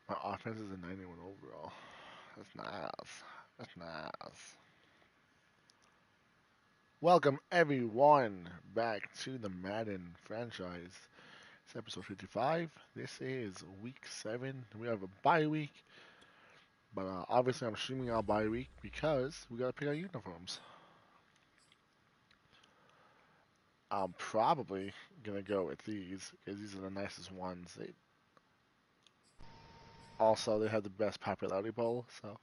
My offense is a 91 overall. That's nice. That's nice. Welcome everyone back to the Madden franchise. It's episode 55. This is week 7. We have a bye week, but obviously I'm streaming our bye week because we gotta pick our uniforms. I'm probably gonna go with these because these are the nicest ones. They have the best popularity poll, so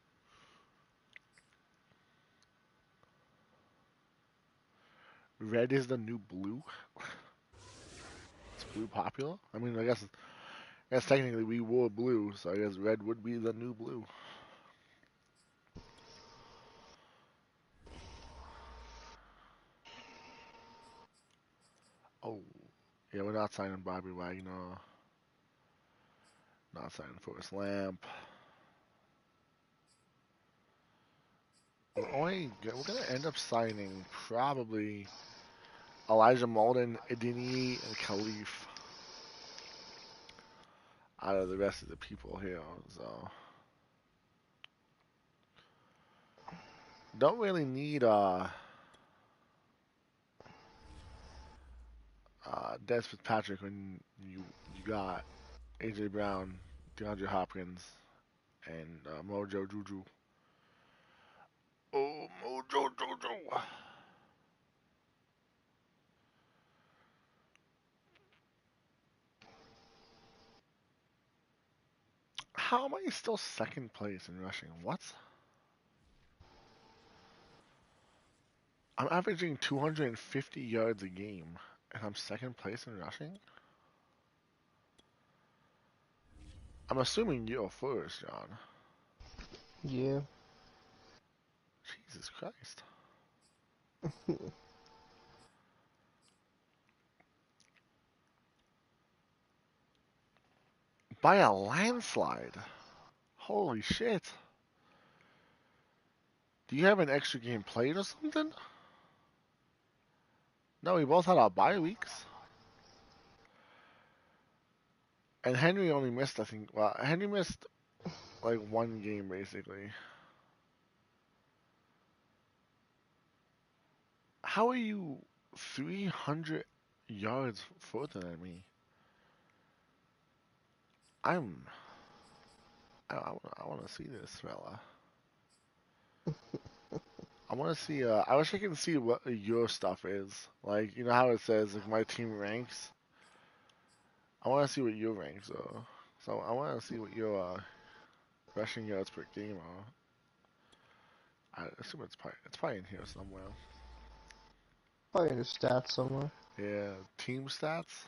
red is the new blue. It's blue popular. I mean, I guess technically we wore blue, so I guess red would be the new blue. Oh, yeah, we're not signing Bobby Wagner. Not signing Forrest Lamp. We're gonna end up signing probably Elijah Molden, Idini, and Khalif out of the rest of the people here. So don't really need Des Fitzpatrick when you got AJ Brown, DeAndre Hopkins, and Mojo Juju. Oh, Mojo Juju. How am I still second place in rushing? What? I'm averaging 250 yards a game, and I'm second place in rushing? I'm assuming you're first, John. Yeah. Jesus Christ. By a landslide. Holy shit. Do you have an extra game played or something? No, we both had our bye weeks. And Henry only missed, I think, well, Henry missed like one game basically. How are you 300 yards further than me? I'm. I want to see this, fella. I want to see. I wish I could see what your stuff is. Like, you know how it says like my team ranks. I want to see what your ranks are. So I want to see what your rushing yards per game are. I assume it's probably in here somewhere. Probably in the stats somewhere. Yeah, team stats,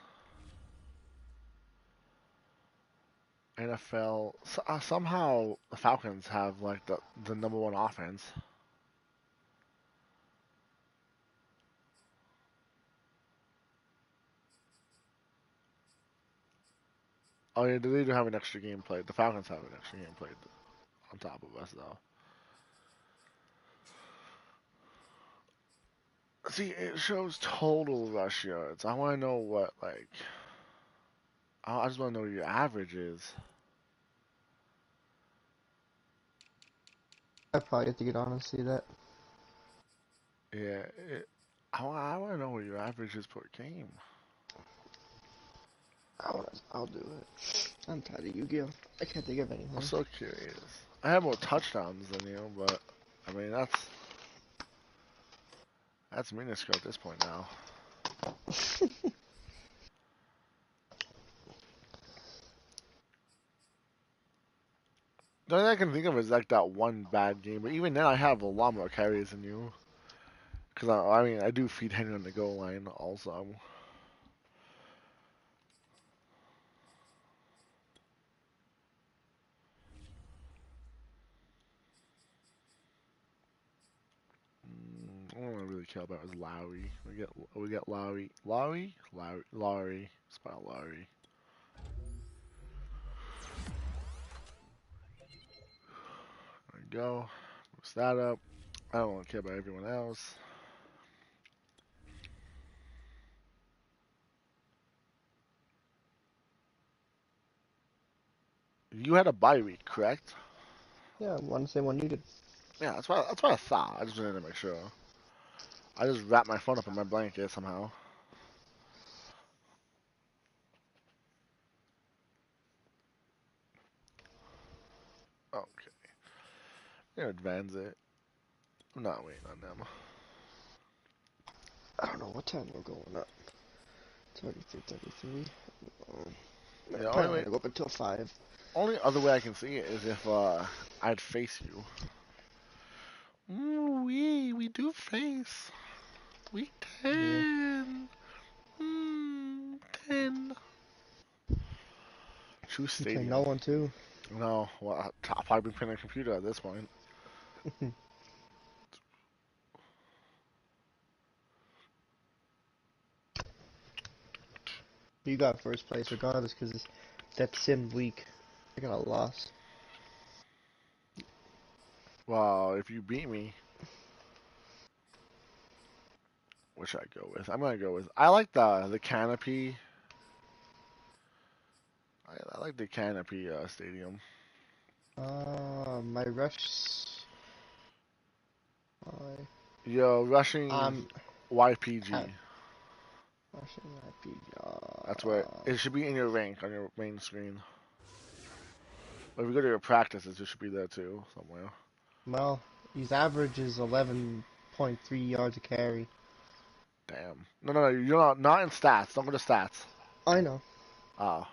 NFL. Somehow the Falcons have like the number one offense. Oh yeah, they do have an extra game played. The Falcons have an extra game played on top of us though. See, it shows total rush yards. I want to know what like. I just want to know what your average is. I probably have to get on and see that. Yeah, I want to know what your average is per game. I'll do it. I'm tired of Yu-Gi-Oh. I can't think of I'm anything. so curious. I have more touchdowns than you, but I mean that's minuscule at this point now. The only thing I can think of is like that one bad game, but even then I have a lot more carries than you. Cause I mean I do feed Henry on the goal line also. I don't really care about is Lowry. We get Lowry. Spell Lowry. There we go. Boost that up. I don't want to care about everyone else. You had a bye week, correct? Yeah, one same one you did. Yeah, that's what I thought. I just wanted to make sure. I just wrapped my phone up in my blanket somehow. Okay, you advance it. I'm not waiting on them. I don't know what time we're going up. 33. The Probably only not way, gonna go up until 5. only other way I can see it is if I'd face you. Ooh, we do face. We Yeah. 10. 10. True You play no Stadium. one too. No, well, I'll probably be playing a computer at this point. You got first place regardless because that sim week. I got a loss. Well, if you beat me, what should I go with? I'm gonna go with. I like the canopy. I like the canopy stadium. My rush. I Yo, rushing I'm ha- YPG. rushing happy. That's where it should be in your rank on your main screen. Or if you go to your practices, it should be there too somewhere. Well, his average is 11.3 yards a carry. Damn. No. You're not in stats. Don't go to stats. I know. Oh,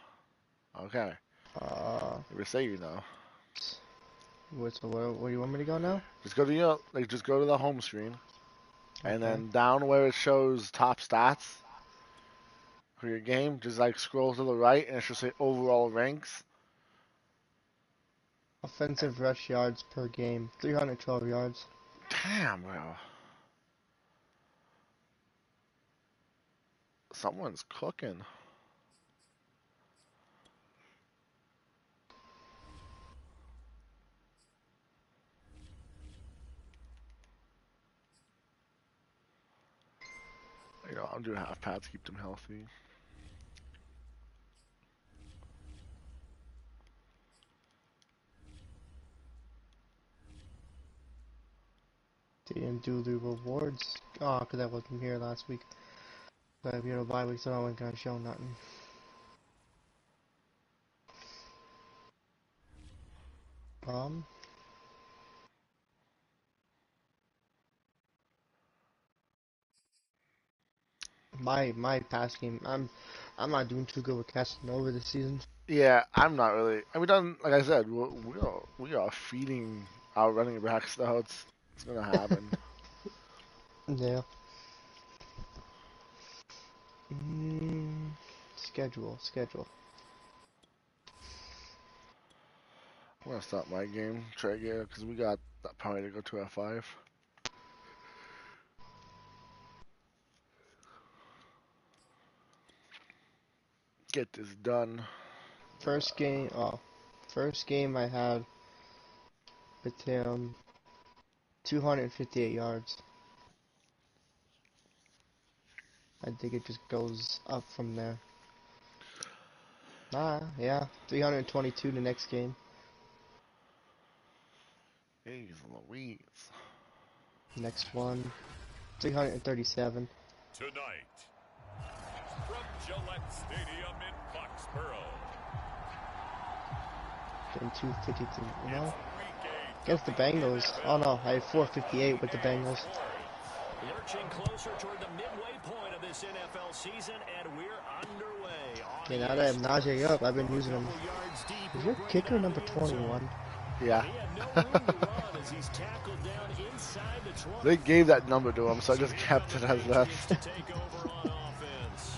okay. Uh, If you say you know, where do you want me to go now? just go to just go to the home screen, and Okay. then down where it shows top stats for your game, just like scroll to the right, and it should say overall ranks. Offensive rush yards per game, 312 yards. Damn, bro. Someone's cooking. I'll do half pads, keep them healthy. Didn't do the rewards. Oh, because I wasn't here last week. But if you know bye week, so I wasn't gonna show nothing. Um, my pass game. I'm not doing too good with casting over this season. Yeah, I'm not really. And we done, like I said, we are feeding our running backs. Though it's gonna happen. Yeah. Mm, schedule. I'm gonna stop my game, try again, because we got that probably to go to F5. Get this done. First game. Oh, first game I had with him, 258 yards. I think it just goes up from there. Yeah, 322 the next game. Jeez Louise. Next one, 337. Tonight, from Gillette Stadium in Foxborough, Then 253. You know, it's against the Bengals. Oh no, I have 458 with the Bengals. Lurching closer toward the midway point of this NFL season, and we're underway. Okay, now that I have Najee up, I've been using him. Is your kicker number 21? Yeah. He had no room to run as he's tackled down inside the 20. They gave that number to him, so I just kept it as that. To take over on offense.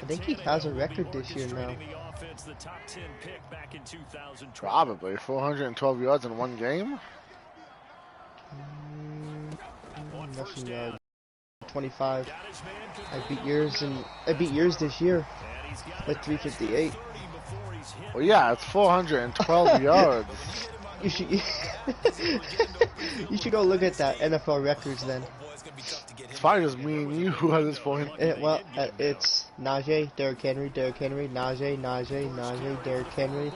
I think he has a record this year now. The offense, the top 10 pick back in 2012. Probably 412 yards in one game. Rushing yard 25. I beat yours this year with 358. Well, yeah, it's 412 yards. You should you should go look at that NFL records then. probably just me and you at this point. It's Najee, Derrick Henry, Najee, Derrick Henry,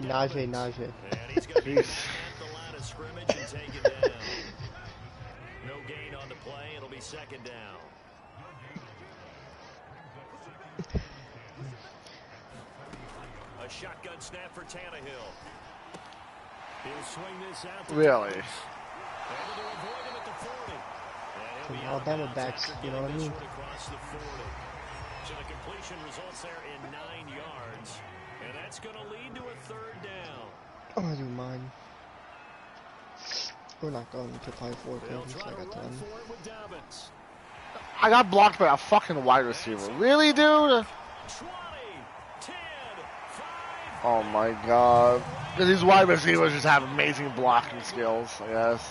Najee. And he's going to be Jeez. at the line of scrimmage and taken down. No gain on the play. It'll be second down. A shotgun snap for Tannehill. He'll swing this out. Really? Able to avoid him at the 40. And he'll be out of Alabama bounds backs, after you know what I getting mean? this one across the 40. So the completion results there in 9 yards. And that's going to lead to a third down. Oh, you mind? We're not going to play 4 They'll games. try I to got run time. for it with Dobbins. I got blocked by a fucking wide receiver. Really, dude? 20, 10, 5. Oh my god. These wide receivers just have amazing blocking skills, I guess.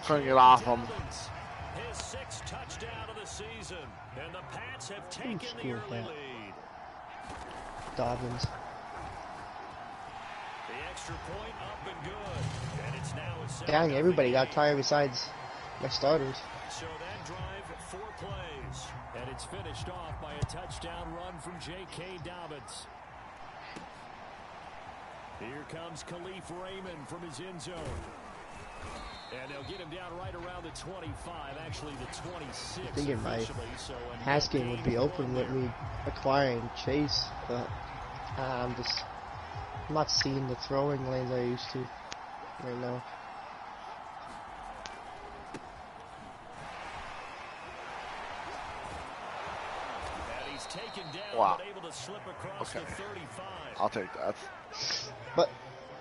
Couldn't get off them. His 6th touchdown of the season. And the Pats have taken the scored early that? lead. Dobbins. The extra point up and good. And it's now a 7-0 Dang, everybody got game. tired besides my starters. So that drive, 4 plays. And it's finished off by a touchdown run from J.K. Dobbins. Here comes Khalif Raymond from his end zone. And they'll get him down right around the 25, actually the 26. Thinking my officially, so a pass net game would be gain of open 1 with there. me acquiring Chase, but I'm not seeing the throwing lanes I used to right now. And he's taken down, Wow. but able to slip across Okay. the 35. I'll take that. But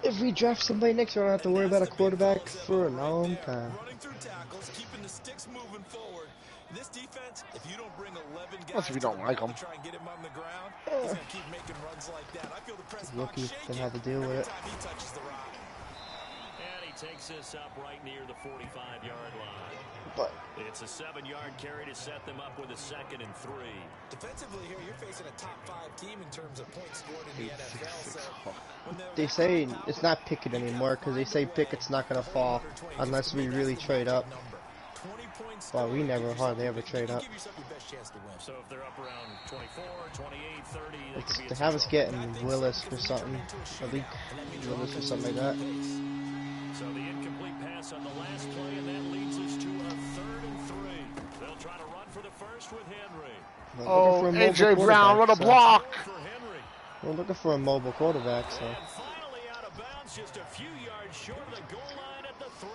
if we draft somebody next year, I don't have to worry about a quarterback for a long time. Running through tackles, keeping the sticks moving forward. This defense, if you don't bring 11 guys Unless if you don't to the like ball him. to try and get him on the ground, he's going to keep making runs like that. I feel the press box Rookie shaking gonna have to deal with every it. time he touches the rock. And he takes this up right near the 45-yard line. But It's a 7-yard carry to set them up with a 2nd and 3. Defensively here, you're facing a top 5 team in terms of points scored in the NFL. So when they say it's not Pickett anymore because they say Pickett's not gonna fall unless we really trade up. Well, we never hardly ever trade up. Give yourself your best chance to win. So if they're up around 24, 28, 30, they could be They in have us some getting Willis or something, I think Willis or something like that. trouble. So the incomplete pass on the last play, and that leads us to a 3rd and 3. They'll try to run for the first with Henry. We're Oh, looking for a AJ mobile Brown, what a quarterback, block! For Henry. so we're looking for a mobile quarterback, so And finally out of bounds, just a few yards short of the goal line at the 3.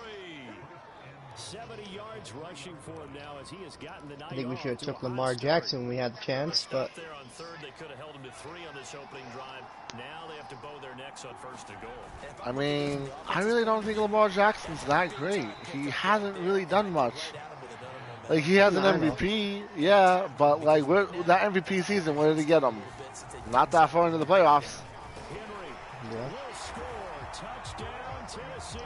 70 yards rushing for him now as he has gotten the night I think we off should have to took a hot Lamar start. Jackson when we had the chance, but There on 3rd, they could have held him to 3 on this opening drive. Now they have to bow their necks on 1st and goal. I mean, I really don't think Lamar Jackson's that great. He hasn't really done much. Like, he has an I know. MVP, yeah, but, like, that MVP season, where did he get him? Not that far into the playoffs. Henry yeah. will score. Touchdown, Tennessee.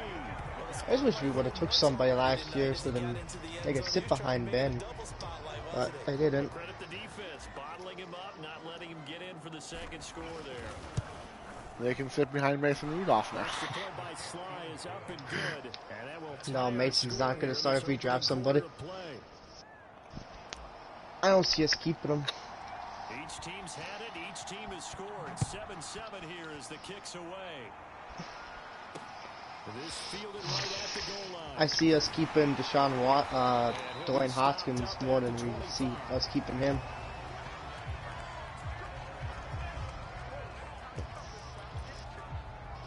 I just wish we would have took somebody last year so then they could sit behind Ben, but they didn't. Credit the defense, bottling him up, not letting him get in for the 2nd score there. They can sit behind Mason Rudolph now. Extra point by Sly is up and good. And that will No, tie our Mason's score not gonna here start this if we draft opening somebody. quarter of play. I don't see us keeping them. Each team's had it. Each team has scored. 7-7 here as the kicks away. This fielded right at the goal line. I see us keeping Dwayne Hoskins more than we see us keeping him.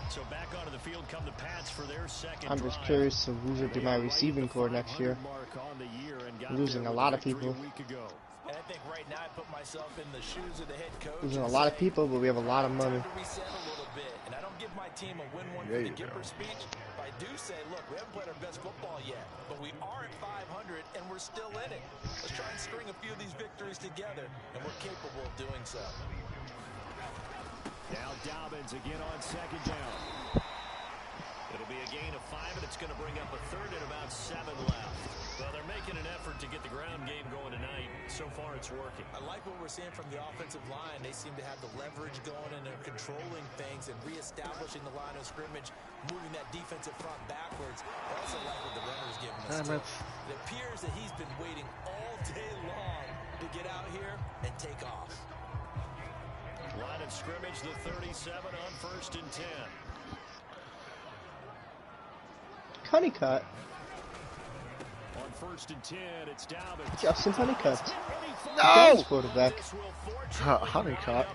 So back onto the field come the Pats for their 2nd I'm just drive. curious to who's going to be my receiving core next year. Losing a lot of people. And I think right now I put myself in the shoes of the head coach. Losing a and lot of say, people, but we have a lot of money. time to reset a little bit. And I don't give my team a win one There for the you go. Gipper speech. But I do say, look, we haven't played our best football yet, but we are at 500 and we're still in it. Let's try and string a few of these victories together, and we're capable of doing so. Now Dobbins again on 2nd down. It'll It'll be a gain of 5, and it's going to bring up a third and about 7 left. Well, they're making an effort to get the ground game going tonight. So far, it's working. I like what we're seeing from the offensive line. They seem to have the leverage going, and they're controlling things and reestablishing the line of scrimmage, moving that defensive front backwards. I also like what the runner's giving us. It appears that he's been waiting all day long to get out here and take off. Line of scrimmage, the 37 on 1st and 10. Honeycutt. On 1st and 10, it's Dobbins. Justin Honeycutt. No! Quarterback. Honeycutt.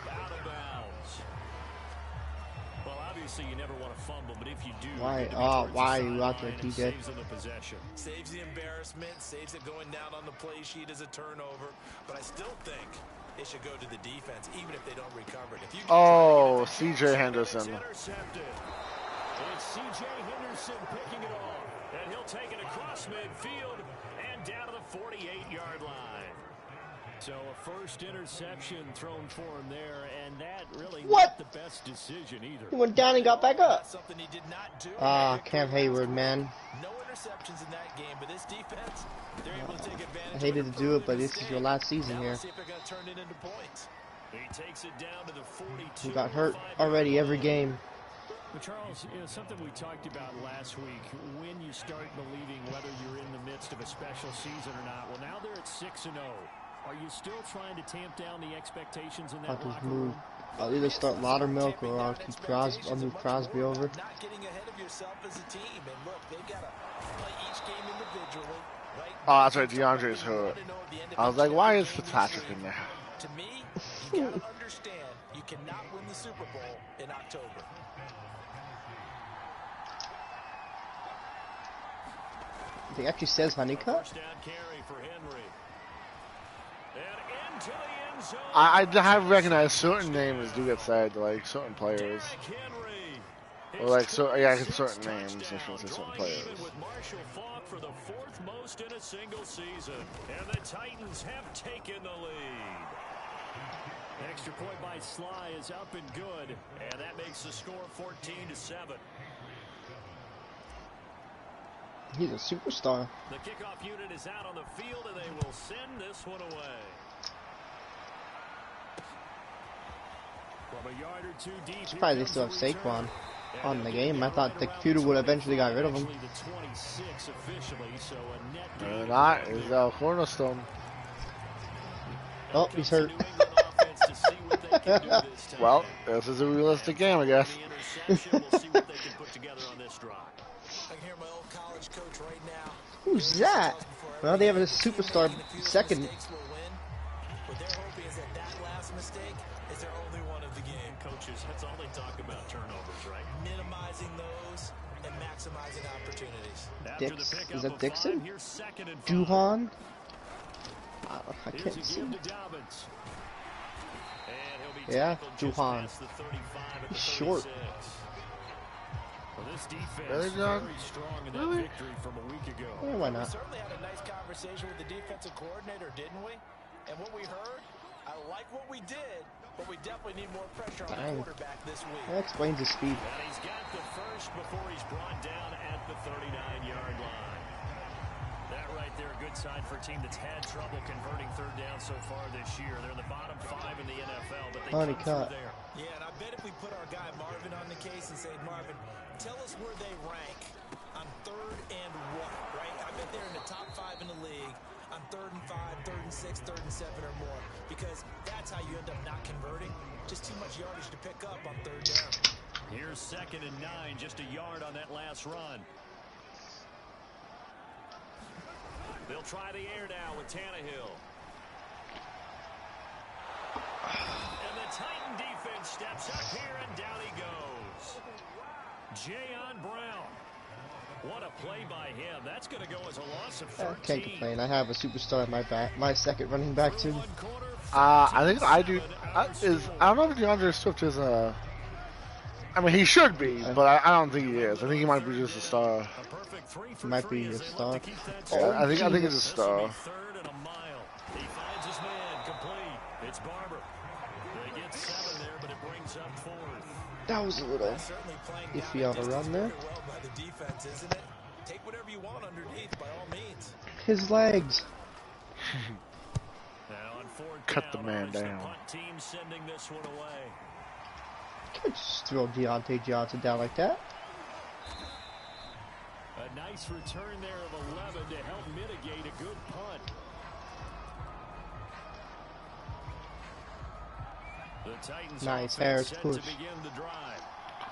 Well, obviously you never want to fumble, but if you do, Why are you out there, TJ? Saves the embarrassment, saves it going down on the play sheet as a turnover, but I still think it should go to the defense, even if they don't recover it. If you Oh, C.J. Henderson. It's C.J. Henderson picking it off, and he'll take it across midfield and down to the 48-yard line. So a first interception thrown for him there, and that really not the best decision either. He went down and got back up. Something he did not do. Cam Hayward, man. No interceptions in that game, but this defense, they're able to take advantage. I hated to do it, but this is your last season here. See if they're going to turn it into points. He takes it down to the 42. He got hurt already every game. But Charles, something we talked about last week, when you start believing whether you're in the midst of a special season or not. Well, now they're at 6-0. Are you still trying to tamp down the expectations in that locker room? I'll either start Laudermilk or I'll keep Crosby. I'll move Crosby over. Not getting ahead of yourself as a team, and look, they've got to play each game individually. Right? Oh, that's right. DeAndre's hurt. I was like, why is Fitzpatrick in there? To me, you got to understand, you cannot win the Super Bowl in October. He actually says Honeycutt. First down carry for Henry. And into the end zone. I have recognized certain names do get said, like certain players. Or like, so, yeah, certain names, I shouldn't say certain players. With Marshall Faulk for the 4th most in a single season. And the Titans have taken the lead. Extra point by Sly is up and good. And that makes the score 14-7. He's a superstar. The kickoff unit is out on the field, and they will send this one away. From a yard or two deep. Surprised they still have Saquon on the game. I thought the computer would eventually got rid of him. They're not. He's our cornerstone. Oh, he's hurt. Well, this is a realistic game, I guess. Coach right now. Who's that? Well, they have a superstar second. What they're hoping is that last mistake is their only one of the game. Coaches, that's all they talk about, turnovers, right? Minimizing those and maximizing opportunities. Dix, is that Dixon? Duhan? I can't see. Yeah, Duhan. He's short. Well, this defense Really, John? very strong in that victory from a week ago. Yeah, why not? We certainly had a nice conversation with the defensive coordinator, didn't we? And what we heard, I like what we did, but we definitely need more pressure on the quarterback this week. That explains his speed. And he's got the first before he's brought down at the 39-yard line. That right there, a good sign for a team that's had trouble converting third down so far this year. They're in the bottom 5 in the NFL, but they come through there. Yeah, and I bet if we put our guy Marvin on the case and say, Marvin, tell us where they rank on 3rd and what, right? I bet they're in the top 5 in the league on 3rd and 5, 3rd and 6, 3rd and 7 or more, because that's how you end up not converting. Just too much yardage to pick up on 3rd down. Here's 2nd and 9, just a yard on that last run. They'll try the air now with Tannehill. And the Titan defense steps up here, and down he goes. Jayon Brown. What a play by him. That's going to go as a loss of 13. I can't complain. I have a superstar at my back, my second running back too. I think I do. I don't know if DeAndre Swift is a. I mean, he should be, but I don't think he is. I think he might be just a star. He might be a star. Yeah, I think he's a star. Third and a mile. He finds his man complete. It's Barber. They get 7 there, but it brings up 4th. That was a little That's certainly playing iffy down on the distance run there. very well by the defense, isn't it? Take whatever you want underneath, by all means. His legs. Now on fourth Cut the down, man it's the down. punt team sending this one away. Can't just throw Deontay Johnson down like that. A nice return there of 11 to help mitigate a good punt. The Titans Nice, offense Harris set push. to begin the drive.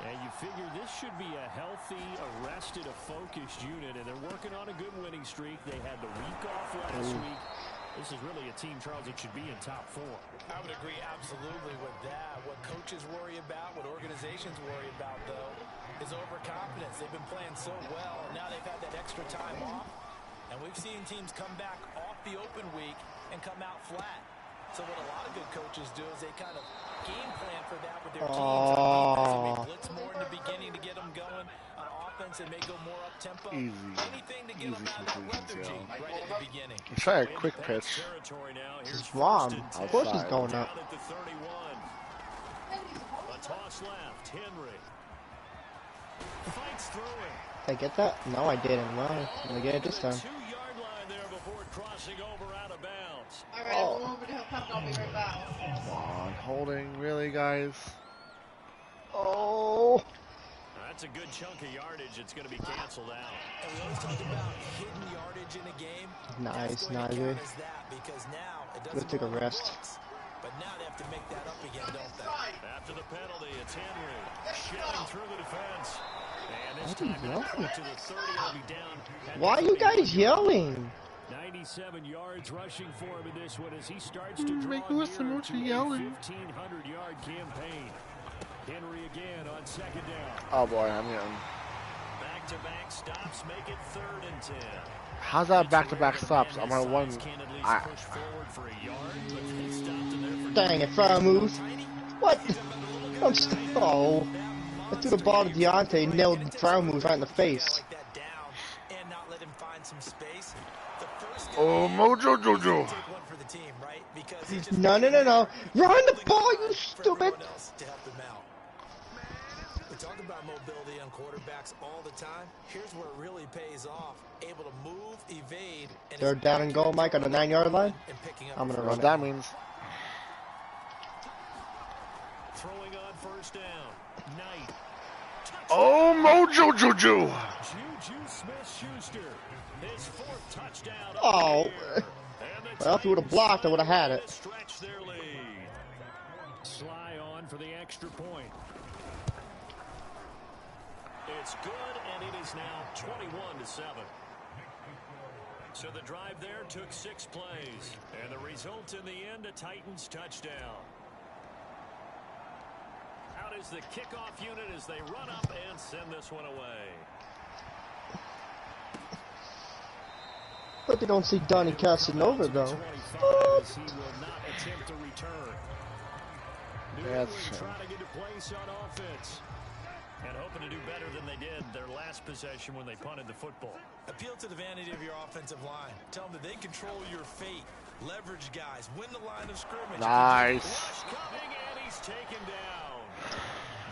And you figure this should be a healthy, arrested, a focused unit, and they're working on a good winning streak. They had the week off last week. This is really a team, Charles, that should be in top 4. I would agree absolutely with that. What coaches worry about, what organizations worry about, though, is overconfidence. They've been playing so well, and now they've had that extra time off. And we've seen teams come back off the open week and come out flat. So what a lot of good coaches do is they kind of game plan for that with their teams. On defense, they may blitz more in the beginning to get them going. On offense, they may go more up-tempo. Easy. Anything to get them out of that lethargy right at the beginning. Try a quick pitch. This is wrong. Of course he's going up. Down at the 31. A toss left. Henry fights through it. Did I get that? No, I didn't. Well, I'm gonna get it this time. 2-yard line there before crossing over out of bounds. Alright, everyone, but he'll come. I'll be right back. Come on, holding, really, guys? Oh. That's a good chunk of yardage. It's going to be canceled out. And we always talk about hidden yardage in a game. Nice, That's going to Nigel. count as that because now it Let's doesn't take a go on the rest. books. But now they have to make that up again, don't they? After the penalty, it's Henry shelling through the defense. And this Why are you time it'll yelling? cut to the 30. It'll be down. at Why are the you guys 30. yelling? 97 yards rushing for him in this one as he starts to draw Make nearer listen what to you're a yelling. 1,500-yard campaign. Henry again on second down. Oh boy, I'm getting. Back-to-back stops make it 3rd and 10. How's that back-to-back stops? I'm gonna one. I, Push forward for a yard, but they stopped him there for Dang it, foul move. What? I'm oh. I threw the ball to Deontay, nailed the foul move right in the face. Like that down and not let him find some space. The first oh, Mojo Jojo. take one for the team, right? Because he just No. Run the ball, you for stupid. everyone else to help him out. We talk about mobility on quarterbacks all the time. Here's where it really pays off. Able to move, evade, and Third down and goal, Mike, on the 9-yard line. and picking up I'm gonna What run it. that means? throwing on first down. Knight. Oh, Mojo Jojo. Juju Smith-Schuster. His 4th touchdown. of Oh. the year. And the Well, if he would have blocked, I would have had it. stretch their lead. Sly on for the extra point. It's good, and it is now 21-7. So the drive there took 6 plays, and the result in the end, a Titans touchdown. Out is the kickoff unit as they run up and send this one away. But they don't see Donnie Casanova, though. 25 as he will not attempt to return. New That's England true. trying to get a place on offense. And hoping to do better than they did their last possession when they punted the football. appeal to the vanity of your offensive line. Tell them that they control your fate. Leverage guys. Win the line of scrimmage. Nice. Rush coming, and he's taken down.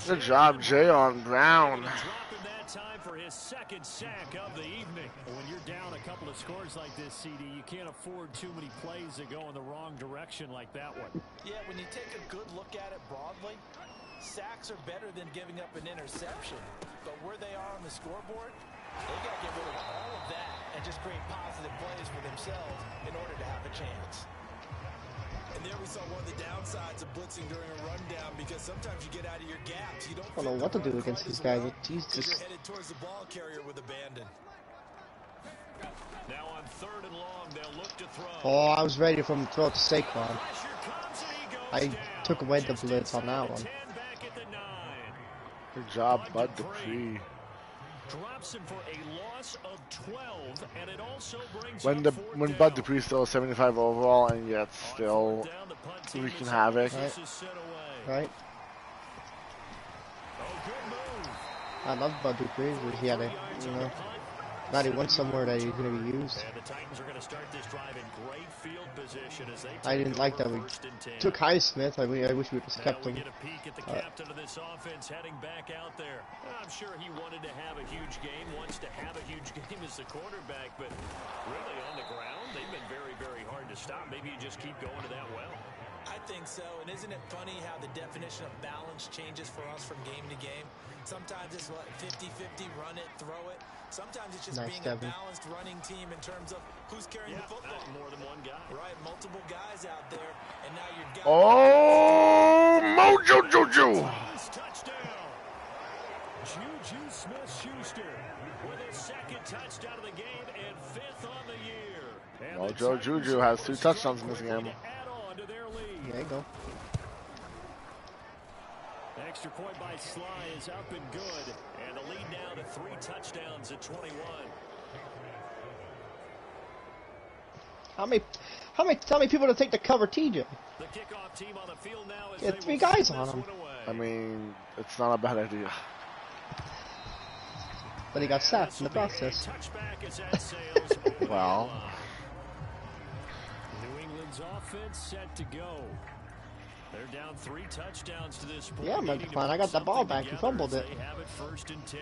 Good job, Jay on Brown. Dropping that time for his 2nd sack of the evening. When you're down a couple of scores like this, CD, you can't afford too many plays that go in the wrong direction like that one. Yeah, when you take a good look at it broadly, sacks are better than giving up an interception. But where they are on the scoreboard, they got to get rid of all of that and just create positive plays for themselves in order to have a chance. And there we saw one of the downsides of blitzing during a rundown because sometimes you get out of your gaps. You don't I don't know what to do against these guys. You're Jesus. headed towards the ball carrier with abandon. Now on 3rd and long, they'll look to throw. Oh, I was ready for him to throw it to Saquon. Pressure comes and he goes I down. took away the Just blitz on that inside the one. 10, back at the 9. Good job, Bud Dupree. Drops him for a loss of 12, and it also brings When up 4th when down. Bud Dupree's still 75 overall and yet On still 4th down, the punt team wreaking is havoc. this is sent away. Right? Oh, good move. I love Bud Dupree. He had a, 3 yards you on the know, punt. Not even somewhere that he's going to be used. And the Titans are going to start this drive in great field position as they I didn't like that we took Highsmith. I wish we just kept now we him. get a peek at the captain of this offense heading back out there. I'm sure he wanted to have a huge game, wants to have a huge game as the quarterback, but really on the ground, they've been very, very hard to stop. Maybe you just keep going to that well. I think so, and isn't it funny how the definition of balance changes for us from game to game? Sometimes it's 50-50, run it, throw it. Sometimes it's just being a balanced running team in terms of who's carrying the football. More than one guy. Right, multiple guys out there, and now you're got. Oh, Mojo Juju! Touchdown! Juju Smith-Schuster with his second touchdown of the game and fifth on the year. Mojo Juju has 2 touchdowns in this game. There you go. Extra point by Sly is up and good. And the lead now to 3 touchdowns at 21. How many people to take the cover, TJ? The kickoff team on the field now is 3 guys on him. I mean, it's not a bad idea. But he got sacked in the process. Well. New England's offense set to go. They're down 3 touchdowns to this point. Yeah, Mike Klein, I got the ball back. You fumbled it. They have it 1st and 10.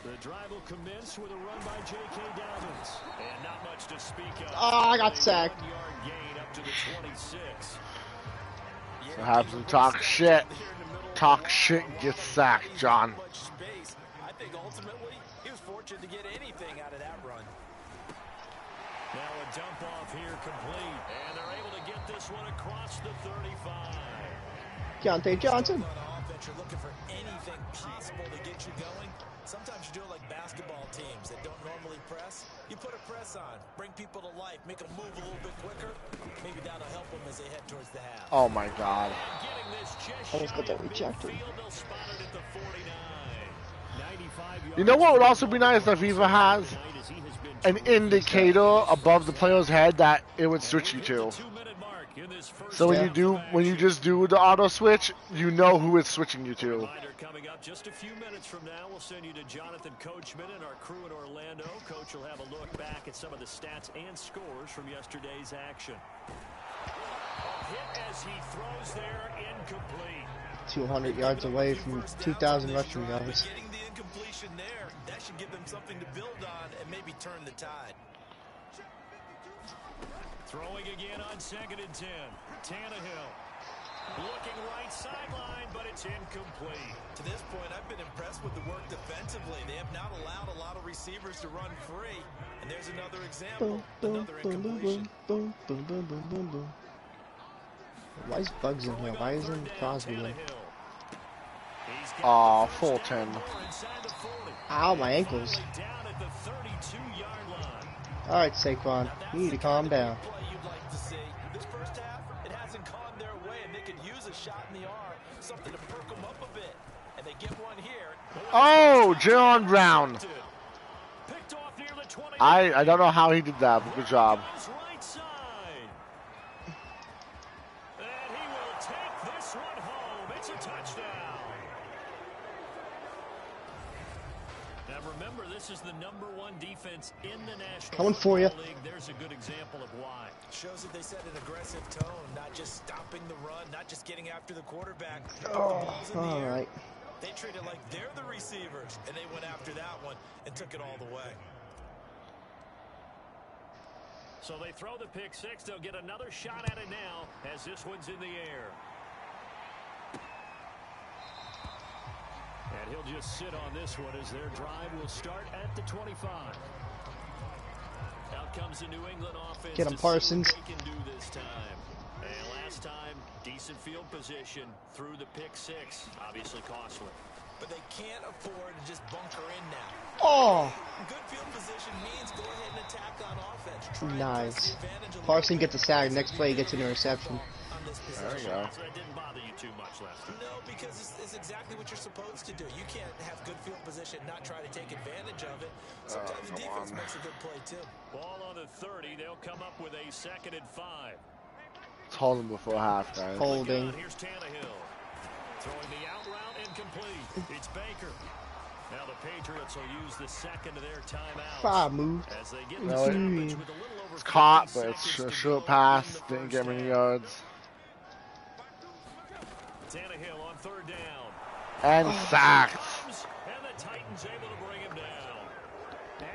The drive will commence with a run by J.K. Dobbins. And not much to speak of. Oh, I got sacked. 1-yard gain up to the 26. So have some talk shit. Talk shit, get sacked, John. I think ultimately he was fortunate to get anything out of that run. Now a dump off here complete. And they're able to get this one across the 35. Keontae Johnson. You're looking for anything possible to get you going. Sometimes you do it like basketball teams that don't normally press. You put a press on, bring people to life, make them move a little bit quicker. Maybe that'll help them as they head towards the half. Oh my God. Almost got that rejected. You know what would also be nice that FIFA has? An indicator above the player's head that it would switch you to. So when you just do the auto switch, you know who it's switching you to. Coming up just a few minutes from now, we'll send you to Jonathan Coachman and our crew in Orlando. Coach will have a look back at some of the stats and scores from yesterday's action. A hit as he throws there, incomplete. 200 yards away from 2,000 rushing yards. Getting the incompletion there, that should give them something to build on and maybe turn the tide. Throwing again on 2nd and 10. Tannehill. Looking right sideline, but it's incomplete. To this point, I've been impressed with the work defensively. They have not allowed a lot of receivers to run free. And there's another example, another incompletion. Boom, boom, boom, boom, boom, boom. Why is Bugs in here? Why isn't Crosby in? Aw, full 10. Ow, my ankles. Alright, Saquon, you need to calm down. Oh, Jayon Brown. I don't know how he did that, but good job. This is the #1 defense in the National Coming for you. League. There's a good example of why. Shows that they set an aggressive tone, not just stopping the run, not just getting after the quarterback. Oh, all right. They treat it like they're the receivers, and they went after that one and took it all the way. So they throw the pick 6. They'll get another shot at it now as this one's in the air. And he'll just sit on this one as their drive will start at the 25. Out comes the New England offense. Get him, Parsons. They can do this time. And last time, decent field position through the pick 6. Obviously costly. But they can't afford to just bunker in now. Oh! Good field position means go ahead and attack on offense. Nice. Parsons gets a sack. Next play, he gets an interception. There you go. So that didn't bother you too much last time. No, because it's exactly what you're supposed to do. You can't have good field position, not try to take advantage of it. Sometimes the defense makes a good play, too. Ball on the 30. They'll come up with a 2nd and 5. It's holding before half, guys. Holding. Here's Tannehill. Throwing the out route and complete. It's Baker. Now the Patriots will use the second of their timeouts. 5 moves. As they get No, it's caught, but it's a short pass. Didn't get many yards. Tannehill on third down. And sacked. And the Titans able to bring him down.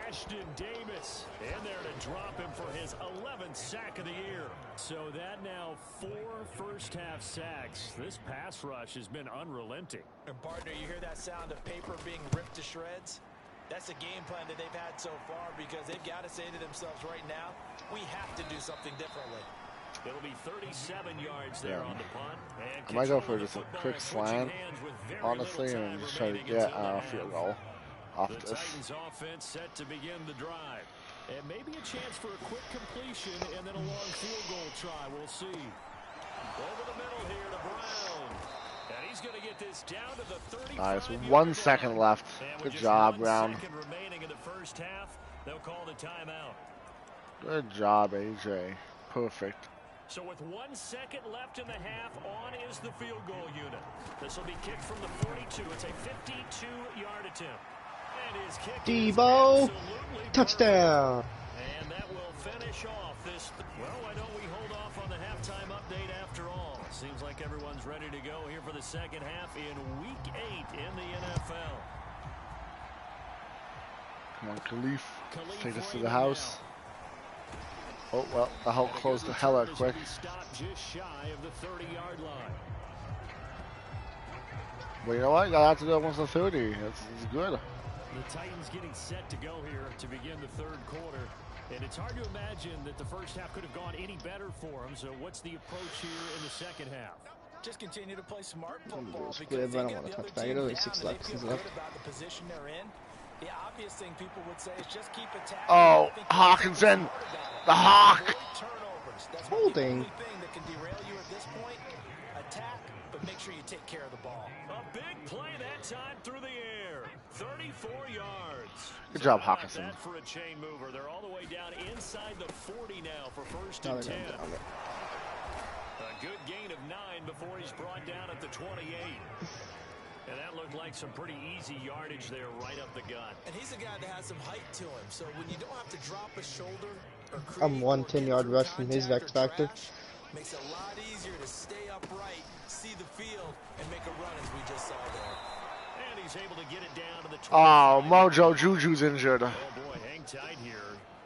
Ashton Davis in there to drop him for his 11th sack of the year. So that now 4 first-half sacks. This pass rush has been unrelenting. And partner, you hear that sound of paper being ripped to shreds? That's a game plan that they've had so far because they've got to say to themselves right now, we have to do something differently. It'll be 37 yards there on the punt. I might go for just a quick slant, honestly, and just try to get a field goal off The this. Titans offense set to begin the drive. And maybe a chance for a quick completion and then a long field goal try. We'll see. Over the middle here to Brown. And he's going to get this down to the 35. Nice. 1 second left. Good job, Brown. 1 second remaining in the first half. They'll call the timeout. Good job, AJ. Perfect. So with 1 second left in the half, on is the field goal unit. This will be kicked from the 42. It's a 52-yard attempt. And his kick Debo, touchdown. And that will finish off this. Well, why don't we hold off on the halftime update after all? Seems like everyone's ready to go here for the second half in Week 8 in the NFL. Come on, Khalif. Take us to the house. Oh, well, the Hulk closed the hell out quick. Stopped just shy of the 30-yard line. But you know what? You got to do almost the 30. It's good. The Titans getting set to go here to begin the third quarter. And it's hard to imagine that the first half could have gone any better for them. So what's the approach here in the second half? Just continue to play smart football. Split, but I don't want to touch back. It only 6 left. About the position they're in. The obvious thing people would say is just keep attacking. Oh, Hawkinson. The Hawk. Holding. Thing that can derail you at this point, attack, but make sure you take care of the ball. A big play that time through the air. 34 yards. Good job, Hawkinson. That for a chain mover. They're all the way down inside the 40 now for first No, and they're 10. going down it. A good gain of 9 before he's brought down at the 28. And that looked like some pretty easy yardage there right up the gut. And he's a guy that has some height to him. So when you don't have to drop a shoulder or I'm 1 10-yard rush from his Vex Factor. Makes it a lot easier to stay upright, see the field, and make a run as we just saw there. And he's able to get it down to the 25. Oh, Mojo Juju's injured. Oh boy, hang tight here.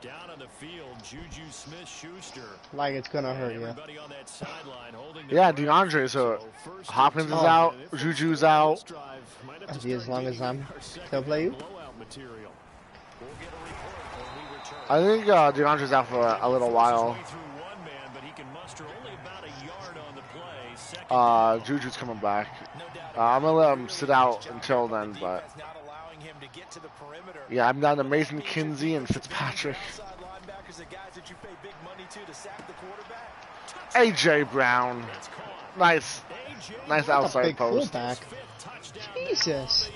Down on the field, Juju Smith-Schuster. Like it's gonna hurt you. Everybody on that sideline holding Yeah, DeAndre's hurt. Hopkins is out. Juju's out. As long as I'm still play you. I think DeAndre's out for a little while. Juju's coming back. I'm gonna let him sit out until then, but yeah, I'm not amazing Kinsey and Fitzpatrick. AJ Brown, nice outside post. Fullback. Jesus.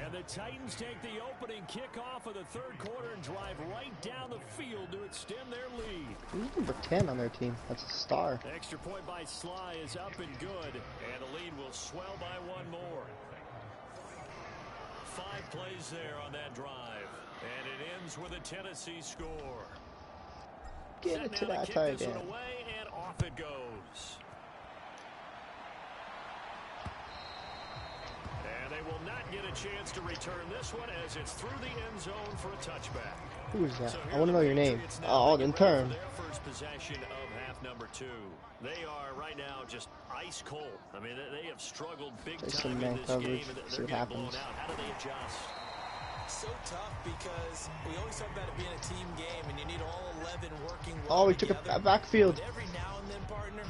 And the Titans take the opening kickoff of the third quarter and drive right down the field to extend their lead. Who's number 10 on their team? That's a star. Extra point by Sly is up and good, and the lead will swell by 1 more. 5 plays there on that drive, and it ends with a Tennessee score. Get it to that tight end. Away, and off it goes. And they will not get a chance to return this one as it's through the end zone for a touchback. Who is that? I want to know your name. Oh, in turn. Their first possession of half number 2. They are right now just ice cold. I mean, they have struggled big time in this game. And they're getting blown out. How do they adjust? So tough because we always talk about it being a team game and you need all 11 working well. Oh, he took a backfield. But every now and then, partner,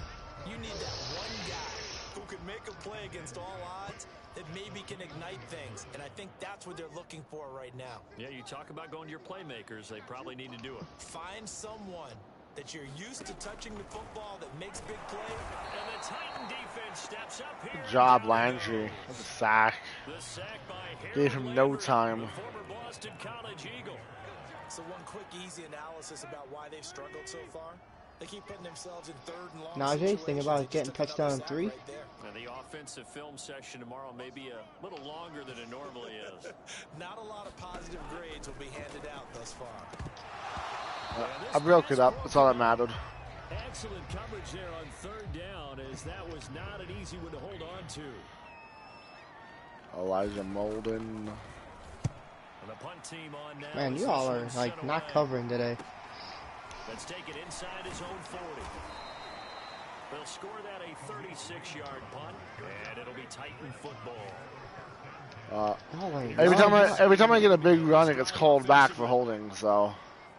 you need that one guy who can make a play against all odds that maybe can ignite things. And I think that's what they're looking for right now. Yeah, you talk about going to your playmakers. They probably need to do it. Find someone that you're used to touching the football that makes big plays. And the Titan defense steps up here. Good job, Landry. That's a sack. The sack by Gave him no time. the former Boston College Eagle. So one quick, easy analysis about why they've struggled so far. They keep putting themselves in third and long Najee, think about situations. getting touchdown in 3. Right there. And the offensive film session tomorrow may be a little longer than it normally is. Not a lot of positive grades will be handed out thus far. I broke it up. That's all that mattered. Excellent coverage there on third down, as that was not an easy one to hold on to. Elijah Molden. And the punt team on now. Man, you all are like not covering today. Let's take it inside his own 40. They'll score that a 36-yard punt, and it'll be Titan football. Every time I get a big run, it gets called back for holding. So.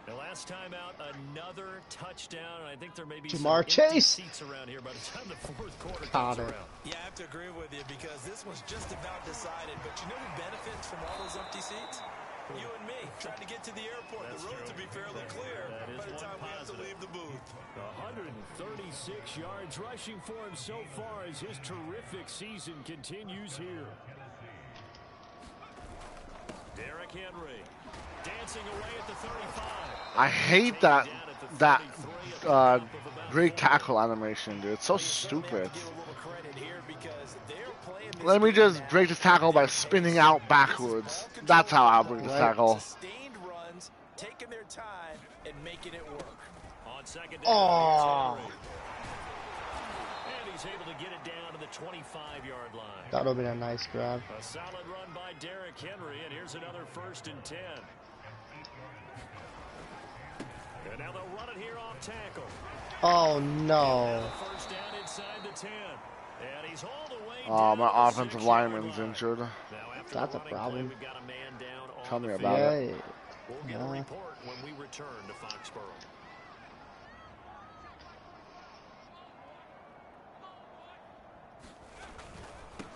The last time out, another touchdown, and I think there may be Jamar some empty Chase. seats around here by the time the fourth quarter Got comes it. around. Yeah, I have to agree with you because this one's just about decided. But you know who benefits from all those empty seats? You and me, trying to get to the airport. That's the roads true. will be fairly clear That is by the one time we have to positive. leave the booth. 136 yards rushing for him so far as his terrific season continues here. Derrick Henry dancing away at the 35. I hate that great tackle animation, dude. It's so stupid. Let me just break this tackle by spinning out backwards. That's how I'll break this tackle. Sustained runs, taking their time and making it work. On second down, Oh. and he's able to get it down to the 25-yard line. That would have been a nice grab. A solid run by Derrick Henry, and here's another 1st and 10. And now they'll run it here off tackle. Oh no. First down inside the 10. And he's all the way Oh, down my to the offensive 6-yard lineman's line. injured. Now, after That's the a running problem. play, we've got a man down on Tell me the about field. it. We'll get a report when we return to Foxborough.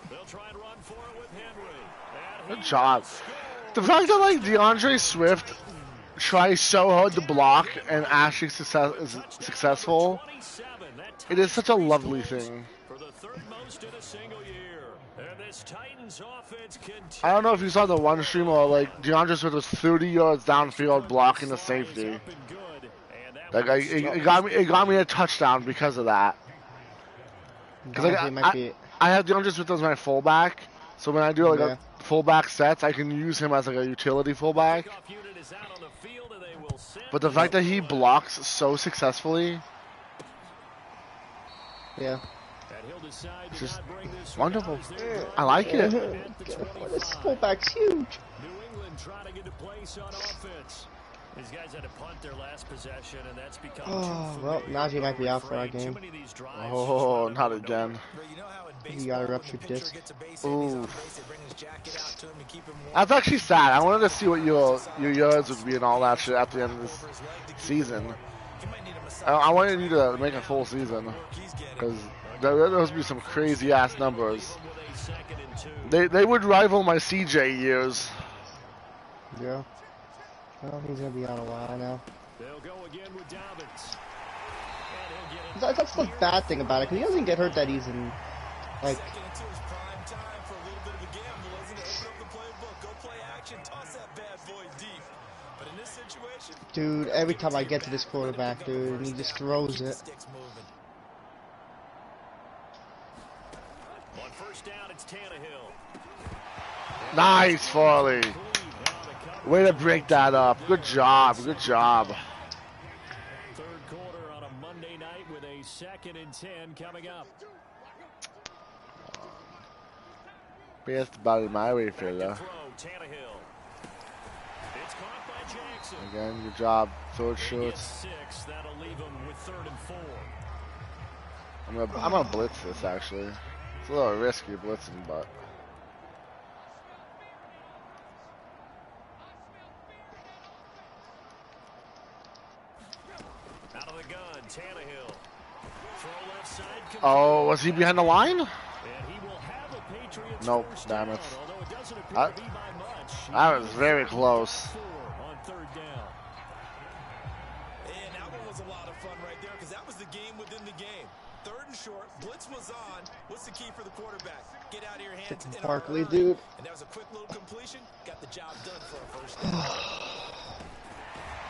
They'll try and run for it with Henry. And Good job. The fact that like DeAndre Swift tries so hard to block and actually is successful, it is such a lovely thing. for the third most in a single year. And this Titans offense continues. I don't know if you saw the one stream or like DeAndre Swift was 30 yards downfield blocking the safety. Like it got me a touchdown because of that. Because I have DeAndre Swift as my fullback, so when I do like a fullback sets, I can use him as like a utility fullback. But the fact that he blocks so successfully, Yeah. it's just wonderful. I like it. This fullback's huge. New England trying to get a place on offense. These guys had to punt their last possession, and that's become Well, Najee might be out for our game. Oh, not again. He got a ruptured disc. Ooh. That's actually sad. I wanted to see what your yards would be and all that shit at the end of this season. I wanted you to make a full season because those would be some crazy ass numbers. They would rival my CJ years. Yeah. Well, he's gonna be out a while now. They'll go again with Dobbins. That's the bad thing about it, because he doesn't get hurt that easy. Like, dude, every time I get to this quarterback, dude, and he just throws it. On first down, it's Tannehill. Nice, Farley. Way to break that up. Good job. Good job. Third quarter on a Monday night with a 2nd and 10 coming up. Best ball my way, fella. Tannehill. It's caught by Jackson. Again, good job. Third He short. gets 6. That'll leave him with 3rd and 4. I'm gonna blitz this actually. It's a little risky blitzing, but Out of the gun, Tannehill. Throw left side. oh, was he behind the line? And he will have a Patriots Nope, first damn down, it. although it doesn't appear That- to be by much. That was very close. 4 on 3rd down. And that one was a lot of fun right there because that was the game within the game. 3rd and short, blitz was on. What's the key for the quarterback? Get out of your hands in a Barkley, hurry. dude. And that was a quick little completion. Got the job done for a first down.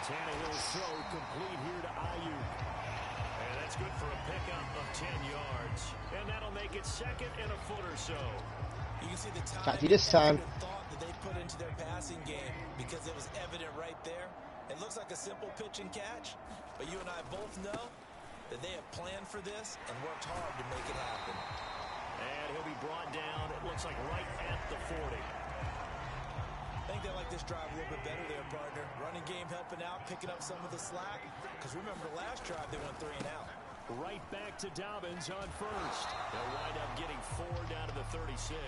Tannehill's throw complete here to Ayuk. That's good for a pickup of 10 yards. And that'll make it second and a foot or so. You can see the Got you this time. thought that they put into their passing game because it was evident right there. It looks like a simple pitch and catch, but you and I both know that they have planned for this and worked hard to make it happen. And he'll be brought down, it looks like right at the 40. I think they like this drive a little bit better there, partner. Running game helping out, picking up some of the slack. Because remember the last drive, they went 3 and out. Right back to Dobbins on first. They'll wind up getting 4 down to the 36.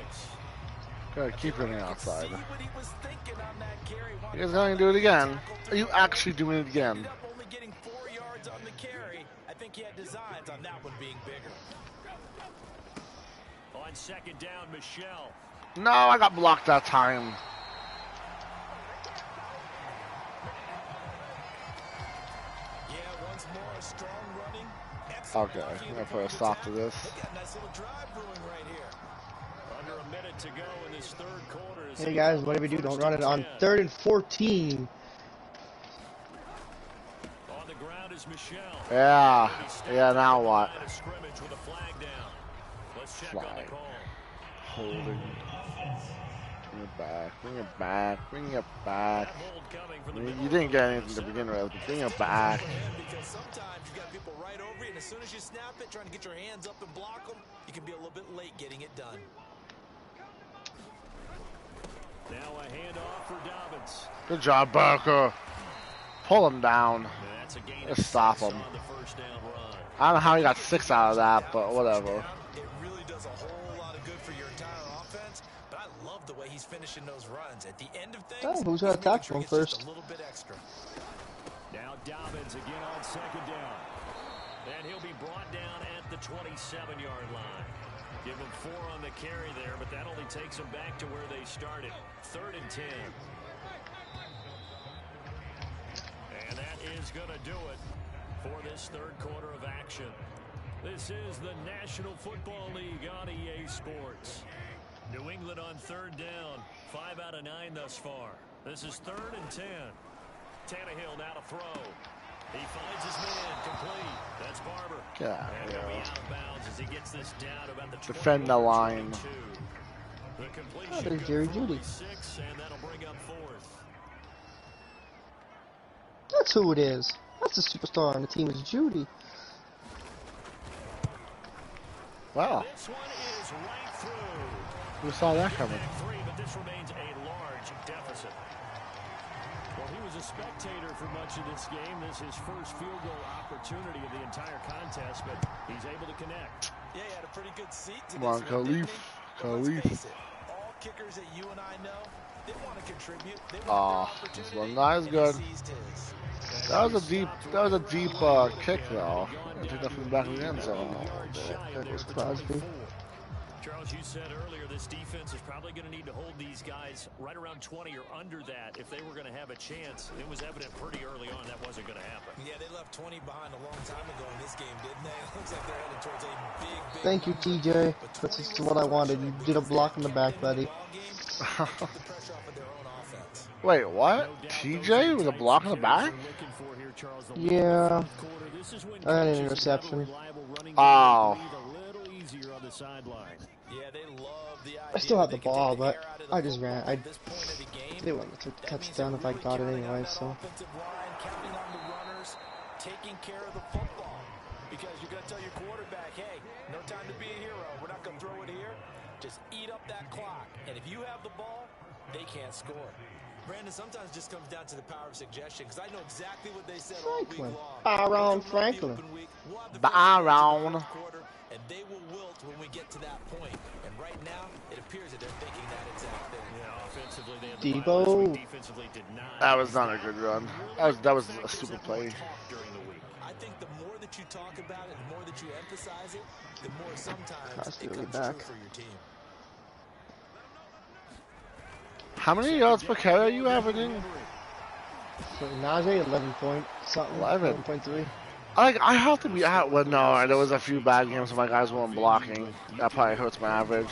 Gotta keep it outside. See what he was thinking on that carry. You guys gonna do it again? Are you actually doing it again? Ended up only getting 4 yards on the carry. I think he had designs on that one being bigger. On second down, Michelle. No, I got blocked that time. Yeah, once more, a strong running. Okay, I'm gonna put a stop to this. They got a nice little drive brewing right here. Under a minute to go in this third quarter. Hey guys, what do we do? Don't run it on 3rd and 14. On the ground is Michelle. Yeah, yeah, now what? Line of scrimmage with a flag down. Let's check on the Flag. call. Holding. Bring it back, bring it back, bring it back. That hold coming I from the mean, middle you of didn't the get field. anything to begin with, but bring it back. Because sometimes you got people right over you, and as soon as you snap it, trying to get your hands up and block them, you can be a little bit late getting it done. Now a handoff for Dobbins. Good job, Barker. Pull him down. That's a gain Let's of stop 6 him. on the first down run. I don't know how he got 6 out of that, but whatever. It really does a whole lot of good for your entire offense, but I love the way he's finishing those runs. At the end of things, Oh, who's gonna he's making attack sure him he gets just first? a little bit extra. Now Dobbins again on second down. And he'll be brought down at the 27-yard line. Give him 4 on the carry there, but that only takes them back to where they started. 3rd and 10. And that is going to do it for this third quarter of action. This is the National Football League on EA Sports. New England on 3rd down. 5 out of 9 thus far. This is 3rd and 10. Tannehill now to throw. He finds his man complete. That's Barber. Yeah, And he'll be yeah. out of bounds as he gets this down to about the Defend the line. 22. The completion Oh, there's good Jerry for Jeudy. only 6, and that'll bring up 4th. That's who it is. That's the superstar on the team is Judy. Wow, This one is right through. who saw that coming? Back 3, but this remains a large deficit. Well, he was a spectator for much of this game. This is his first field goal opportunity of the entire contest, but he's able to connect. Yeah, he had a pretty good seat to Come on, this one, didn't Khalif. he? But let's Khalif. face it, all kickers that you and I know, they want to contribute. They want Aw, their this opportunity, one not as and good. he seized his. That was a deep kick though. I took that from the back of the end zone. That was Crosby. Charles, you said earlier this defense is probably going to need to hold these guys right around 20 or under that if they were going to have a chance. It was evident pretty early on that wasn't going to happen. Yeah, they left 20 behind a long time ago in this game, didn't they? It looks like they're headed towards a big Thank you, TJ. That's just what I wanted. You did a block in the back, buddy. the pressure off of their own offense. Wait, what? TJ with a block in the back? Yeah. I had an interception. Oh. Yeah, they love the idea I still have that the they can ball, take the but air out of the I just football ran. at this point of the game. They wouldn't have took the That means touchdown if I really got it counting on anyway, that so. offensive line, counting on the runners, taking care of the football. Because you're going to tell your quarterback, hey, no time to be a hero. We're not going to throw it here. Just eat up that clock. And if you have the ball, they can't score. Brandon, sometimes it just comes down to the power of suggestion, because I know exactly what they said all week Franklin. long. Byron Those who love the Franklin. open week, we'll have the Byron. first quarter, and they will wilt when we get to that point. And right now, it appears that they're thinking that exact thing. Yeah, offensively, they had the Debo. ball this week. Defensively, did not. That was not a good run. That was a stupid play. During the week. I think the more that you talk about it, the more that you emphasize it, the more sometimes That's it really comes back. true for your team. How many yards per carry are you averaging? So Najee, 11 point something. 11. 11.3. I have to be out. Well, no, there was a few bad games where my guys weren't blocking. That probably hurts my average.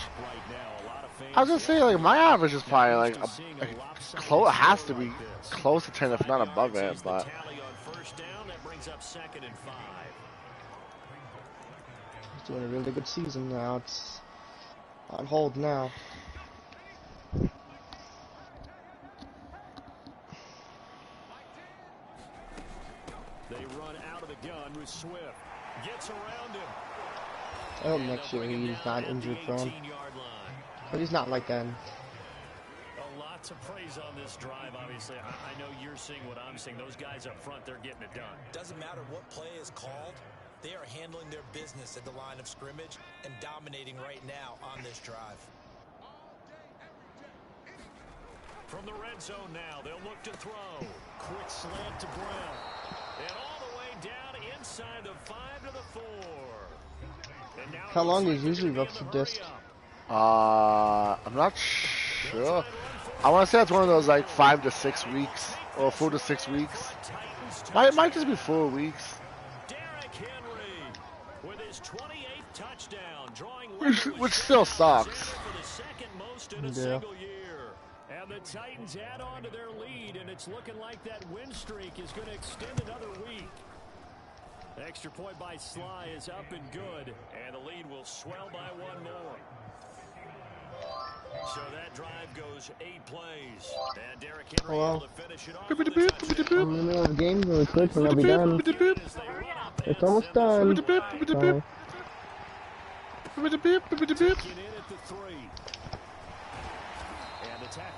I was gonna say, like, my average is probably like close. It has to be close to 10, if not above it. But Tally on first down, that brings up 2nd and 5. He's doing a really good season now. It's on hold now. They run out of the gun with Swift. Gets around him. I hope next year he's not injured prone. But he's not like that. Lots of praise on this drive, obviously. I know you're seeing what I'm seeing. Those guys up front, they're getting it done. Doesn't matter what play is called. They are handling their business at the line of scrimmage and dominating right now on this drive. From the red zone now, they'll look to throw. Quick slant to Brown. And all the way down inside the 5 to the 4. And now How long is usually Rupture Disc? I'm not sure. I want to say it's one of those like 5 to 6 weeks or 4 to 6 weeks. Might just be 4 weeks. Derrick Henry with his 28th touchdown, drawing Which still sucks. for the second most in a single year. And the Titans add on to their lead, and it's looking like that win streak is going to extend another week. Extra point by Sly is up and good, and the lead will swell by 1 more. So that drive goes 8 plays, and Derrick Henry able to finish it off with a touchdown. I'm in the middle of the game really quick and I'll be done. It's almost done. Sorry.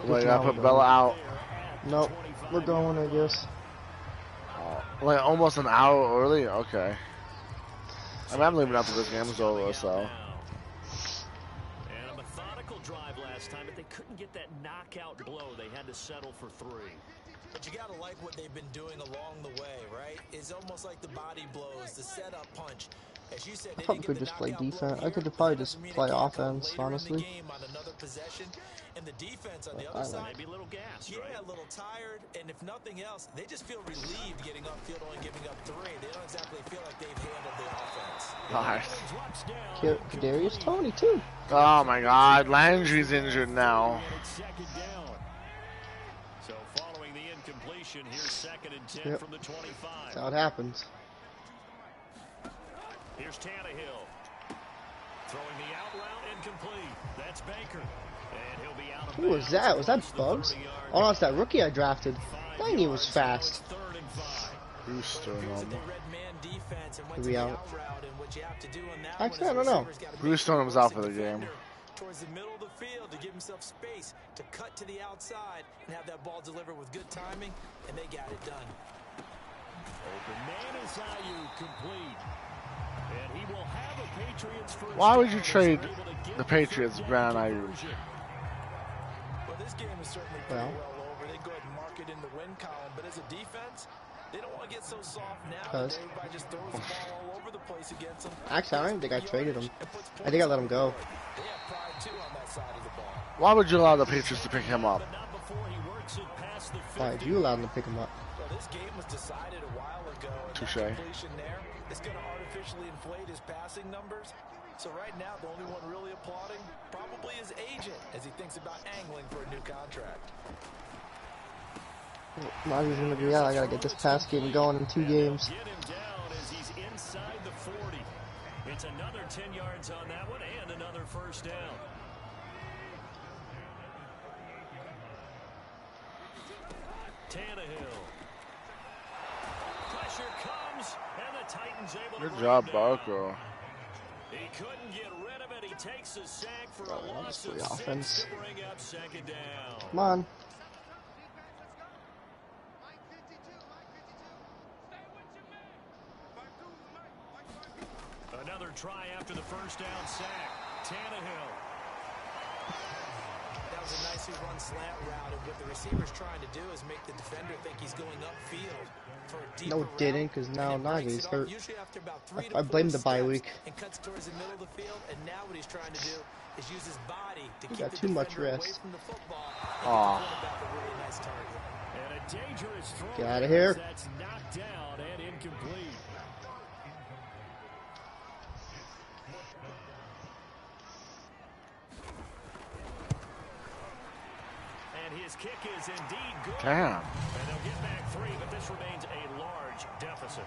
Like I put Bella out. Nope. We're going, I guess. Like almost an hour early? Okay. I mean, I'm leaving after this game is over, so. And a methodical drive last time, but they couldn't get that knockout blow. They had to settle for 3. But you got to like what they've been doing along the way, right? It's almost like the body blows, the setup punch. As you said, I probably could just play defense. I could probably just play offense, honestly. And the defense on the other side, maybe a little gas, a little tired, and if nothing else, they just feel relieved getting upfield, only giving up 3. They don't exactly feel like they've handled the offense. Nice. Kadarius Toney too. Oh my God, Landry's injured now. So following the incompletion, here's 2nd and 10 from the 25. That's how it happens. Here's Tannehill. Throwing the out route incomplete. That's Baker. And he'll be out of Who was that? Was that Bugs? Oh no, it's that rookie I drafted. Dang, he was fast. Who's throwing him? He'll be out. Actually, I don't know. Bruce Stoneham out for the game. Towards the middle of the field to give himself space to cut to the outside and have that ball delivered with good timing, and they got it done. Open man is Ayuk complete. And he will have a Patriots first. Why would you trade the Patriots, Brown Ayuk? Well, this game is certainly pretty well over. They go ahead and mark it in the win column, but as a defense, they don't want to get so soft now that everybody just throws the ball all over the place against them. Actually, I don't think I traded him. I think I let him go. They have pride too on that side of the ball. Why would you allow the Patriots to pick him up? Why did you allow him to pick him up? Well, this game was decided a while ago. Touche. Completion there is going to artificially inflate his passing numbers. So right now, the only one really applauding probably his agent as he thinks about angling for a new contract. Mario's gonna be out. I gotta get this pass game going in 2 games. Get him down as he's inside the 40. It's another 10 yards on that one and another first down. Tannehill. Pressure comes, and the Titans able to Good job, Barco. He couldn't get rid of it. He takes a sack for a loss of offense. 6 to bring up 2nd down. Come on. Another try after the first down sack. Tannehill. That was a nicely run slant route, and what the receiver's trying to do is make the defender think he's going upfield for a deeper No, it didn't, because now Nagi's hurt. Usually after about 3 to I blame 4 the bye steps week. and cuts towards the middle of the field, and now what he's trying to do is use his body to He keep got the too much defender away rest. from the football. Aw. Back a really nice target. And a dangerous throw. Get out of here. That's knocked down and incomplete. And his kick is indeed good. Damn. And they'll get back 3, but this remains a large deficit.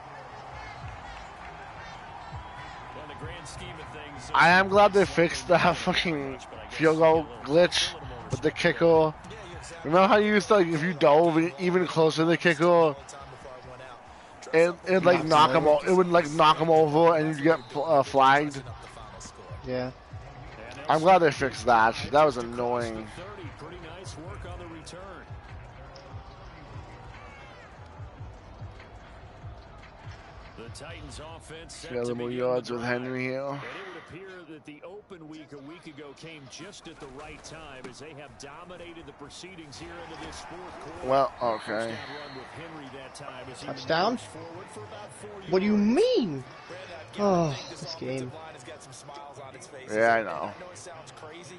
on the grand scheme of things, I am glad they fixed that fucking field goal glitch with the kicker. Remember how you used to, like, if you dove even closer to the kicker, it like knock him, it would like knock him over, and you'd get flagged. Yeah. I'm glad they fixed that. That was annoying. Pretty nice work on the return. The Titans offense set to Available begin yards the with drive. Henry here. And it would appear that the open week a week ago came just at the right time as they have dominated the proceedings here into this fourth quarter. Well, okay. Touchdown? What do you mean? Oh, this game. Yeah, I know. It sounds crazy,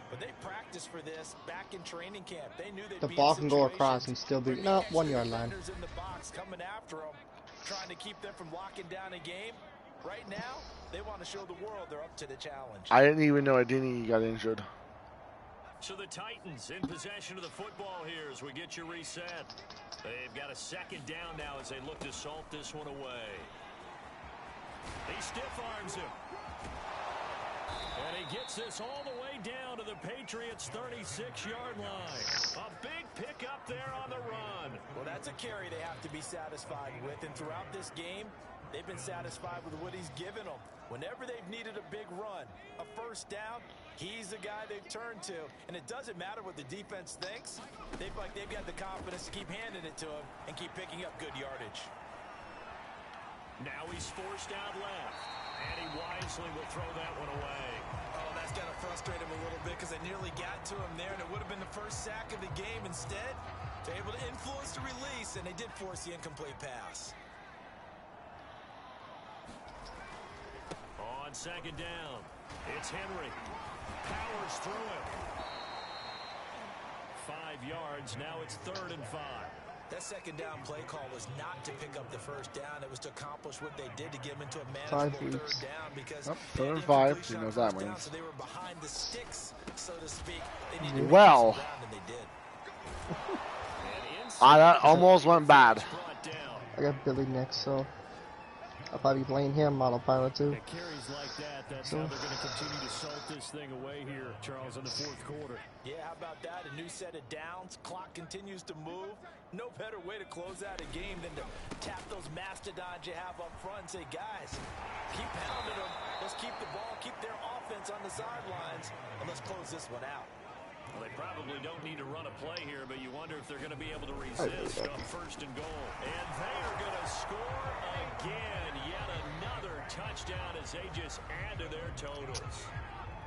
but they practiced for this back in training camp. They knew The ball can go across and still be no 1 yard line. in the box coming after them, trying to keep them from locking down a game. Right now, they want to show the world they're up to the challenge. I didn't even know Adini got injured. So the Titans in possession of the football here as we get you reset. They've got a second down now as they look to salt this one away. He stiff arms him. And he gets this all the way down to the Patriots' 36-yard line. A big pickup there on the run. Well, that's a carry they have to be satisfied with. And throughout this game, they've been satisfied with what he's given them. Whenever they've needed a big run, a first down, he's the guy they've turned to. And it doesn't matter what the defense thinks. They've got the confidence to keep handing it to him and keep picking up good yardage. Now he's forced out left. And he wisely will throw that one away. Oh, that's got to frustrate him a little bit because they nearly got to him there, and it would have been the first sack of the game. Instead, they're able to influence the release, and they did force the incomplete pass. On second down, it's Henry. Powers through it. 5 yards. Now it's 3rd and 5. That second down play call was not to pick up the first down. It was to accomplish what they did to get them into a manageable third down because 3rd and 5. He knows that means. So they were behind the sticks, so to speak. They needed to well, and they did. that almost went bad. I got Billy next, so I'll probably be playing him autopilot too. It carries like that. That's how they're going to continue to salt this thing away here, Charles, in the fourth quarter. Yeah, how about that? A new set of downs. Clock continues to move. No better way to close out a game than to tap those mastodons you have up front and say, guys, keep pounding them. Let's keep the ball, keep their offense on the sidelines, and let's close this one out. Well, they probably don't need to run a play here, but you wonder if they're going to be able to resist on 1st and goal. And they are going to score again. Yet another touchdown as they just add to their totals.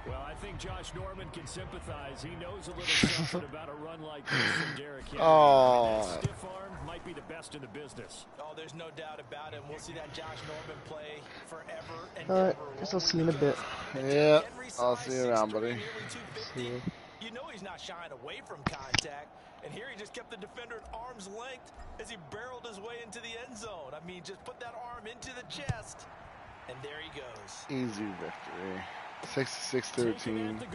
Well, I think Josh Norman can sympathize. He knows a little something about a run like this from Derrick Henry. That stiff arm might be the best in the business. Oh, there's no doubt about it. We'll see that Josh Norman play forever and All right, ever. guess I'll see you in a bit. Yeah, I'll see you around, buddy. See you. You know he's not shying away from contact. And here he just kept the defender at arm's length as he barreled his way into the end zone. I mean, just put that arm into the chest. And there he goes. Easy victory. 66-13.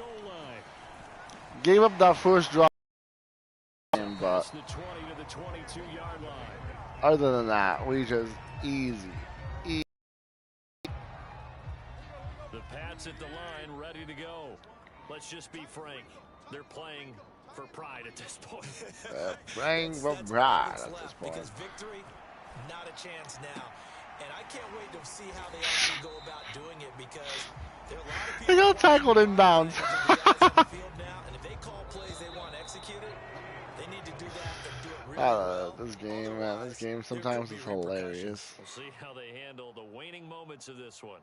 Gave up that first drive, but other than that, we just easy. The Pats at the line, ready to go. Let's just be frank. They're playing for pride at this point. Playing for pride at this point. Because victory, not a chance now. And I can't wait to see how they actually go about doing it because there are a lot of people. They got tackled inbounds. And if they call plays they want executed, they need to do that and do it really well. This game, man. This game sometimes is hilarious. We'll see how they handle the waning moments of this one.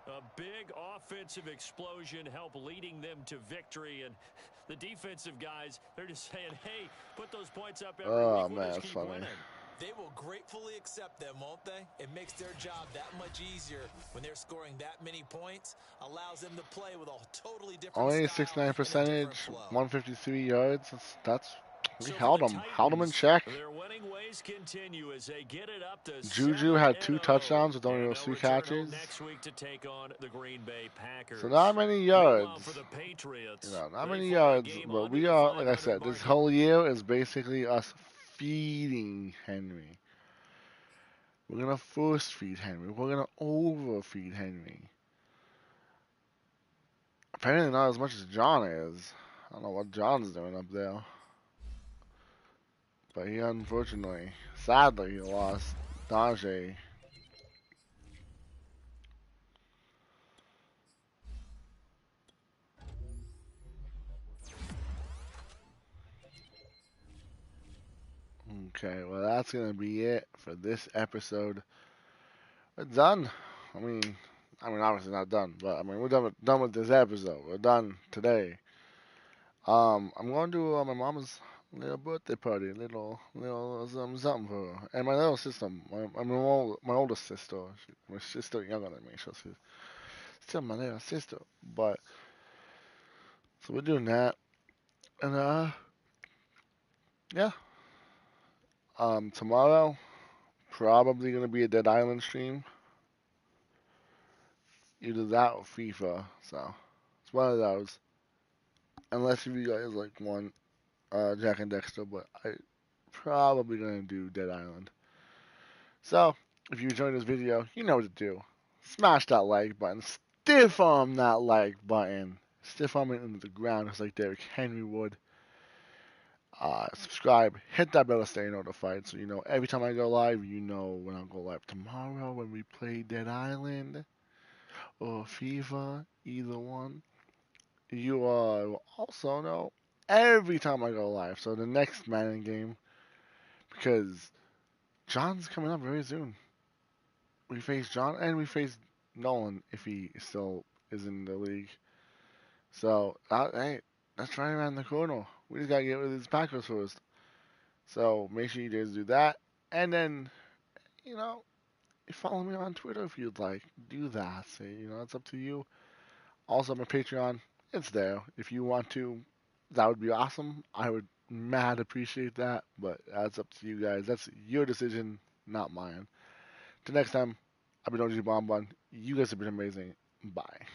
A big offensive explosion help leading them to victory, and the defensive guys, they're just saying, hey, put those points up every week. Man, that's funny. Winning. They will gratefully accept them, won't they? It makes their job that much easier when they're scoring that many points, allows them to play with a totally different Only style 69 percentage, and a different flow. 153 yards. We held them in check. Their winning ways continue as they get it up to Juju had 2 touchdowns with only those 3 catches. Next week to take on the Green Bay Packers. So not many yards. For the Patriots, not many yards, but we are, like I said, this whole year is basically us feeding Henry. We're gonna force feed Henry. We're gonna overfeed Henry. Apparently not as much as John is. I don't know what John's doing up there. But he unfortunately, sadly, he lost Dajay. Okay, well that's gonna be it for this episode. We're done. I mean, obviously not done, but I mean, we're done with this episode. We're done today. I'm going to my mama's little birthday party, little something for her, and my little sister, my oldest sister. My sister younger than me, so she's still my little sister. But so we're doing that, and yeah. Tomorrow probably gonna be a Dead Island stream, either that or FIFA. So it's one of those. Unless if you guys like want Jack and Dexter, but I probably gonna do Dead Island. So if you enjoyed this video, you know what to do. Smash that like button. Stiff arm that like button. Stiff arm it into the ground just like Derrick Henry would. Subscribe, hit that bell to stay notified so you know every time I go live, you know when I'll go live tomorrow when we play Dead Island or FIFA, either one. You will also know every time I go live. So the next Madden game, because John's coming up very soon. We face John and we face Nolan if he still is in the league. So hey, that's right around the corner. We just gotta get rid of these Packers first. So make sure you guys do that, and then you know follow me on Twitter if you'd like. Do that. Say it's up to you. Also, my Patreon, it's there. If you want to, that would be awesome. I would mad appreciate that, but that's up to you guys. That's your decision, not mine. Till next time, I've been OG-BonBon. You guys have been amazing. Bye.